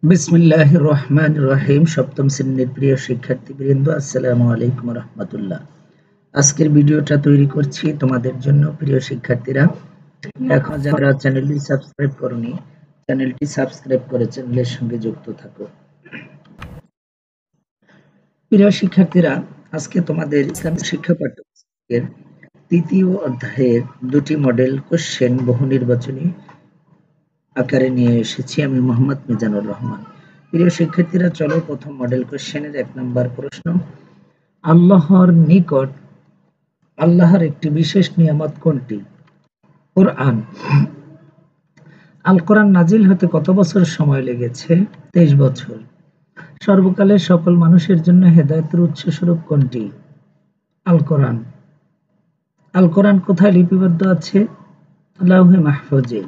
বিসমিল্লাহির রহমানির রহিম। সপ্তম শ্রেণীর প্রিয় শিক্ষার্থীবৃন্দ, আসসালামু আলাইকুম রহমতুল্লাহ। আজকের ভিডিওটা তৈরি করছি তোমাদের জন্য প্রিয় শিক্ষার্থীরা। এখন যারা চ্যানেলটি সাবস্ক্রাইব করনি, চ্যানেলটি সাবস্ক্রাইব করে চ্যানেলের সঙ্গে যুক্ত থাকো। প্রিয় শিক্ষার্থীরা, আজকে তোমাদের ইসলামিক শিক্ষা পাঠ্যপুস্তকের তৃতীয় অধ্যায়ের দুটি মডেল কোশ্চেন বহু নির্বাচনী আকারে নিয়ে এসেছি আমি, মোহাম্মদ মিজানুর রহমান। প্রিয় শিক্ষার্থীরা, চলো প্রথম মডেল কোশ্চেনের 1 নম্বর প্রশ্ন। আল্লাহর নিকট আল্লাহর একটি বিশেষ নিয়ামত কোনটি? কোরআন। আল কোরআন নাজিল হতে কত বছর সময় লেগেছে? 23 বছর। সর্বকালের সকল মানুষের জন্য হেদায়েতের উৎস স্বরূপ কোনটি? আল কোরআন। আল কোরআন কোথায় লিপিবদ্ধ আছে? লাউহে মাহফুজে।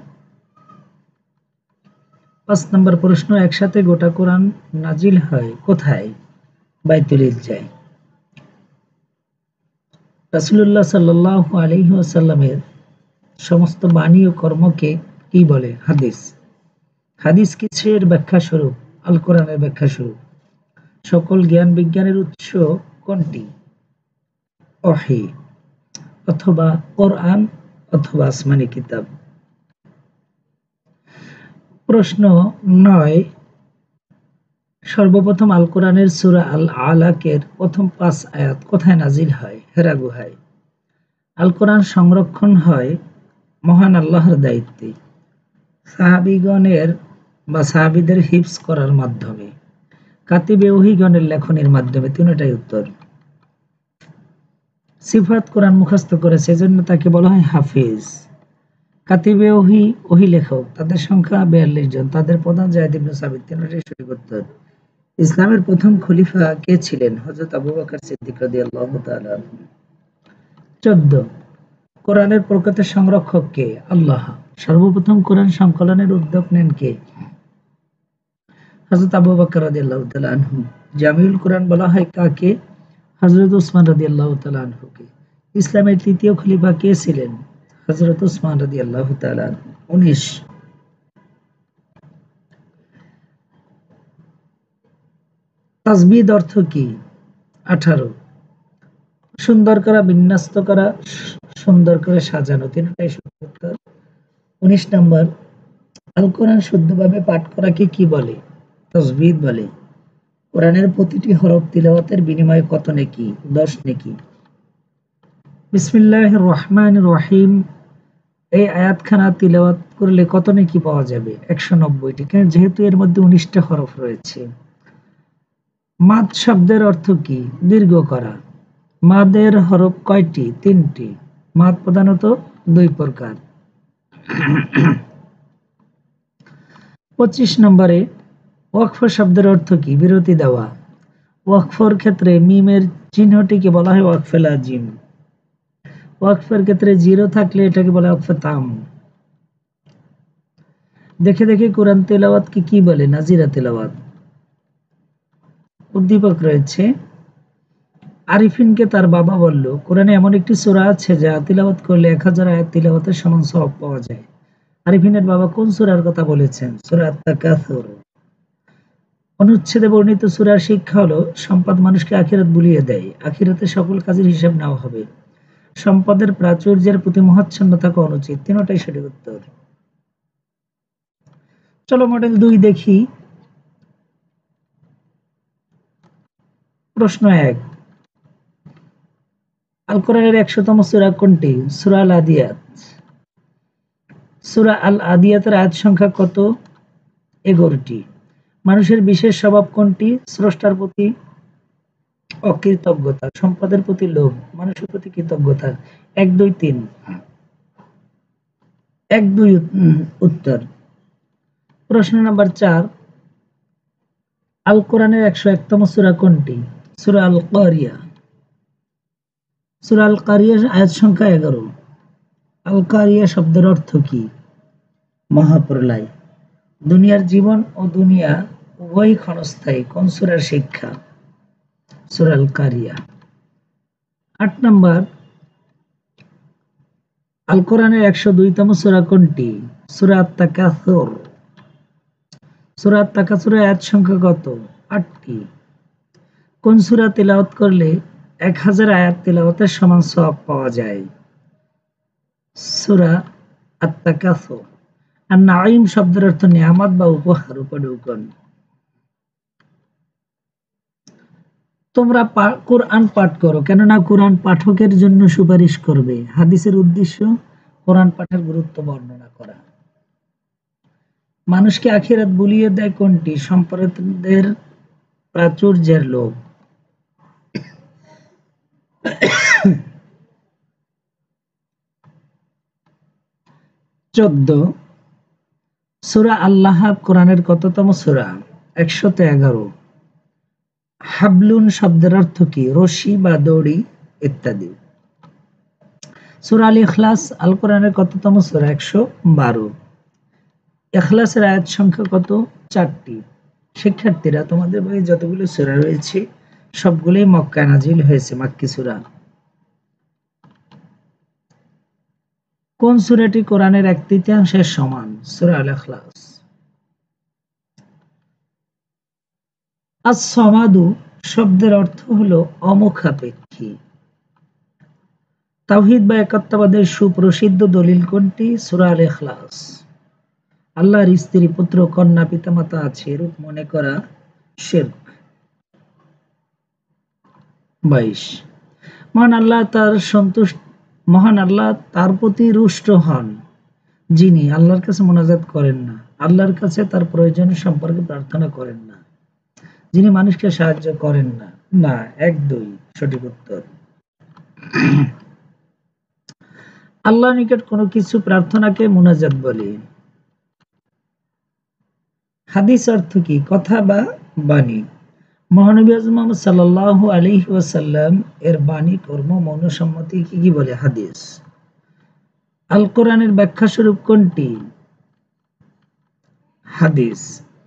5 নম্বর প্রশ্ন, একসাথে গোটা কোরআন নাজিল হয় কোথায়? বাইতুল ইজ্জায়। রাসূলুল্লাহ সাল্লাল্লাহু আলাইহি ওয়াসাল্লামের সমস্ত বাণী ও কর্মকে কি বলে? হাদিস। হাদিস কিসের ব্যাখ্যা স্বরূপ? আল কোরআনের ব্যাখ্যা স্বরূপ। সকল জ্ঞান বিজ্ঞানের উৎস কোনটি? ওহী অথবা কোরআন অথবা আসমানি কিতাব। প্রশ্ন 9, সর্বপ্রথম আল কোরআনের সূরা আল আলাকের প্রথম 5 আয়াত কোথায় নাজিল হয়? হেরা গুহায়। আল কোরআন সংরক্ষণ হয় মহান আল্লাহর দায়িত্বে। সাহাবীগণের বা সাহাবীদের হিফজ করার মাধ্যমে। কাতিবে ওহীগণের লেখনের মাধ্যমে। তিনটাই উত্তর। সিফাত কোরআন মুখস্থ করেছে, এজন্য তাকে বলা হয় হাফিজ। কাতিবে ওহী, ওহী লেখক, তাদের সংখ্যা 42 জন। তাদের প্রধান যায়েদ ইবনে সাবিত। তিনটাই সঠিক উত্তর। ইসলামের প্রথম খলিফা কে ছিলেন? হযরত আবু বকর সিদ্দিক রাদিয়াল্লাহু তাআলা। 14, কোরআনের প্রকৃত সংরক্ষক কে? আল্লাহ। সর্বপ্রথম কোরআন সংকলনের উদ্যোগ নেন কে? হযরত আবু বকর রাদিয়াল্লাহু তাআলা আনহু। জামিউল কোরআন বলা হয় কাকে? হযরত উসমান রাদিয়াল্লাহু তাআলা আনহুকে। ইসলামের তৃতীয় খলিফা কে ছিলেন? হযরত উসমান রাদিয়াল্লাহু তাআলা আনহু। 19, তাজবিদ অর্থ কি? 18, সুন্দর করা, বিন্যস্ত করা, সুন্দর করে সাজানো। তিনটাই সঠিক উত্তর। 19 নম্বর, আল কোরআন শুদ্ধভাবে পাঠ করাকে কি বলে? তাজবিদ বলে। কোরআনের প্রতিটি হরফ তিলাওয়াতের বিনিময়ে কত নেকি? 10 নেকি। বিসমিল্লাহির রহমানির রহিম এই আয়াতখানা তিলাওয়াত করলে কত নেকি পাওয়া যাবে? 190টি, যেহেতু এর মধ্যে 19টা হরফ রয়েছে। মাদ শব্দের অর্থ কি? দীর্ঘ করা। মাদের হরফ কয়টি? 3টি। মাদ প্রধানত 2 প্রকার। 25 নম্বরে, ওয়াকফ শব্দের অর্থ কি? বিরতি দেওয়া। ওয়াকফের ক্ষেত্রে মিমের চিহ্নটিকে বলা হয় ওয়াকফে লাজিম। ওয়াকফের ক্ষেত্রে জিরো থাকলে এটাকে বলা হয় ওয়াকফে তাম। দেখে দেখে কোরআন তেলাওয়াতকে কি বলে? নাজিরা তেলাওয়াত। উদ্দীপক রয়েছে, আরিফিনকে তার বাবা বলল, কোরআনে এমন একটি সূরা আছে যা তিলাওয়াত করলে 1000 আয়াত তিলাওয়াতের সমান সওয়াব পাওয়া যায়। আরিফিনের বাবা কোন সূরার কথা বলেছেন? সূরা আত-তাকাসুর। অনুচ্ছেদে বর্ণিত সূরার শিক্ষা হলো, সম্পদ মানুষকে আখিরাত ভুলিয়ে দেয়। আখিরাতে সকল কাজের হিসাব নেওয়া হবে। সম্পদের প্রাচুর্যের প্রতি মোহাচ্ছন্ন থাকা অনুচিত। তিনটাই সঠিক উত্তর। চলো মডেল 2 দেখি। প্রশ্ন 1, আল কোরআনের 100তম সূরা কোনটি? সূরা আল আদিয়াত। সূরা আল আদিয়াতের আয়াত সংখ্যা কত? 11টি। মানুষের বিশেষ স্বভাব কোনটি? স্রষ্টার প্রতি অকৃতজ্ঞতা, সম্পদের প্রতি লোভ, মানুষের প্রতি কৃতজ্ঞতা। 1, 2, 3। 1, 2 উত্তর। প্রশ্ন নাম্বার 4, আল কোরআনের 101তম সূরা কোনটি? সূরা আল কারিয়া। সূরা আল কারিয়ার আয়াত সংখ্যা 11। আল কারিয়া শব্দের অর্থ কি? মহাপ্রলয়। দুনিয়ার জীবন ও দুনিয়া উভয়ই ক্ষণস্থায়ী। কোন সূরার শিক্ষা? সূরা আল কারিয়া। 8 নম্বর, আল কোরআনের 102তম সূরা কোনটি? সূরা আত-তাকাসুর। সূরা আত-তাকাসুরের আয়াত সংখ্যা কত? ৮টি। কোন সূরা তিলাওয়াত করলে ১০০০ আয়াত তিলাওয়াতের সমান সওয়াব পাওয়া যায়? সূরা আত-তাকাসুর। আর নাঈম শব্দের অর্থ নিয়ামত বা উপহার, উপঢৌকন। তোমরা কোরআন পাঠ করো, কেননা কোরআন পাঠকের জন্য সুপারিশ করবে। হাদিসের উদ্দেশ্য কোরআন পাঠের গুরুত্ব বর্ণনা করা। মানুষকে আখিরাত ভুলিয়ে দেয় কোনটি? সম্পদের প্রাচুর্যের লোভ। ১৪ সূরা আল-লাহব কোরআনের কততম সূরা? ১১৩। হাবলুন শব্দের অর্থ কি? রশি বা দড়ি ইত্যাদি। সূরা আল ইখলাস আল কোরআনের কততম সূরা? ১১২। ইখলাসের আয়াত সংখ্যা কত? ৪টি। শিক্ষার্থীরা, তোমাদের বইয়ে যতগুলো সূরা রয়েছে সবগুলোই মক্কায় নাজিল হয়েছে, মাক্কি সূরা। কোন সূরাটি কোরআনের ১/৩ সমান? সূরা আল ইখলাস। আস-সামাদু শব্দের অর্থ হলো অমুখাপেক্ষী। তাওহীদ বা একাত্মবাদের সুপ্রসিদ্ধ দলিল কোনটি? সূরা আল ইখলাস। আল্লাহর স্ত্রী, পুত্র, কন্যা, পিতামাতা আছে এরূপ মনে করা শিরক। ২২ মহান আল্লাহ তার প্রতি রুষ্ট হন যিনি আল্লাহর কাছে মোনাজাত করেন না, আল্লাহর কাছে তার প্রয়োজন সম্পর্কে প্রার্থনা করেন না, যিনি মানুষকে সাহায্য করেন না। না, ১-২ সঠিক উত্তর। আল্লাহর নিকট কোনো কিছু প্রার্থনাকে মুনাজাত বলে। হাদিস অর্থ কি? কথা বা বাণী। মহানবী আযম মুহাম্মদ সাল্লাল্লাহু আলাইহি ওয়াসাল্লাম এর বাণী, কর্ম, মনঃসম্মতি কি বলে? হাদিস। আল কোরআনের ব্যাখ্যা স্বরূপ কোনটি? হাদিস।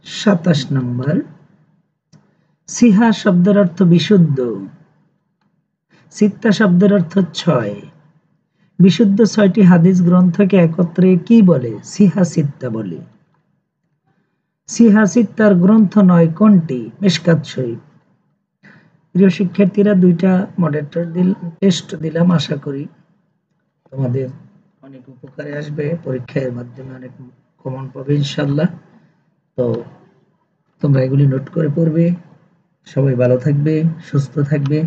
২৭ নম্বর সিহা শব্দের অর্থ বিশুদ্ধ। সিত্তা শব্দের অর্থ ৬। বিশুদ্ধ ৬টি হাদিস গ্রন্থকে একত্রে কি বলে? সিহা সিত্তা বলে। সিহা সিত্তার গ্রন্থ নয় কোনটি? মিশকাত শরীফ। প্রিয় শিক্ষার্থীরা, ২টা মডেল টেস্ট দিলাম, আশা করি তোমাদের অনেক উপকারে আসবে, পরীক্ষার মাধ্যমে অনেক কমন পাবে ইনশাআল্লাহ। তো তোমরা এগুলি নোট করে পড়বে। সবাই ভালো থাকবে, সুস্থ থাকবে।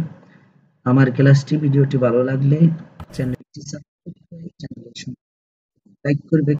আমার ক্লাসটি, ভিডিওটি ভালো লাগলে চ্যানেলটি সাবস্ক্রাইব করে চ্যানেলটি লাইক করবে।